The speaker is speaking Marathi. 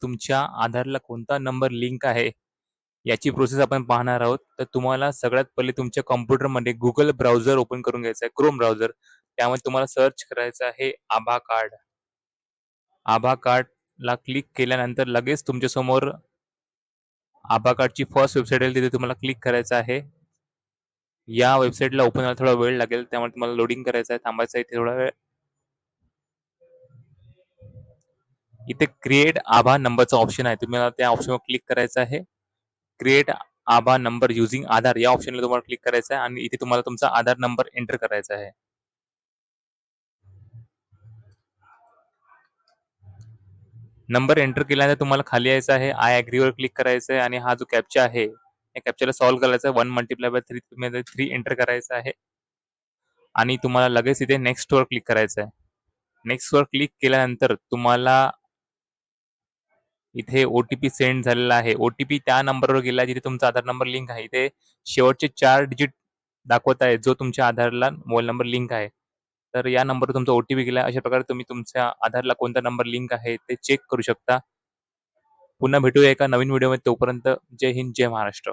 तुमच्या आधारला कोणता नंबर लिंक आहे, याची प्रोसेस आपण पाहणार आहोत. तर तुम्हाला सगळ्यात पहिले तुमच्या कॉम्प्युटरमध्ये Google ब्राउझर ओपन करून घ्यायचा आहे, Chrome ब्राउझर. त्यामध्ये तुम्हाला सर्च करायचं आहे आभा कार्ड. आभा कार्डला क्लिक केल्यानंतर लगेच तुमच्यासमोर आभा कार्डची फर्स्ट वेबसाईट आहे, तिथे तुम्हाला क्लिक करायचं आहे. या वेबसाईटला ओपन व्हायला थोडा वेळ लागेल, त्यामुळे तुम्हाला लोडिंग करायचं आहे, थांबायचं आहे इथे थोडा वेळ. इथे क्रिएट आभा नंबरचा ऑप्शन आहे, तुम्हाला त्या ऑप्शनवर क्लिक करायचं आहे. क्रिएट आभा नंबर युझिंग आधार या ऑप्शनला तुम्हाला क्लिक करायचं आहे आणि इथे तुम्हाला तुमचा आधार नंबर एंटर करायचा आहे. नंबर एंटर केल्यानंतर तुम्हाला खाली यायचं आहे, आय ॲग्रीवर क्लिक करायचं आहे आणि हा जो कॅप्चा आहे, या कॅप्चाला सॉल्व्ह करायचा आहे. 1 मल्टिप्लाय बाय 3 तुम्ही 3 एंटर करायचं आहे आणि तुम्हाला लगेच इथे नेक्स्टवर क्लिक करायचं आहे. नेक्स्टवर क्लिक केल्यानंतर तुम्हाला इथे ओ-टी-पी सेंड झालेला आहे. ओ-टी-पी त्या नंबरवर गेला जिथे तुमचा आधार नंबर लिंक आहे. इथे शेवटचे 4 डिजिट दाखवत आहे, जो तुमच्या आधारला मोबाईल नंबर लिंक आहे. तर या नंबरवर तुमचा ओ-टी-पी गेला. अशा प्रकारे तुम्ही तुमच्या आधारला कोणता नंबर लिंक आहे ते चेक करू शकता. पुन्हा भेटूया एका नवीन व्हिडिओमध्ये. तोपर्यंत जय हिंद, जय महाराष्ट्र.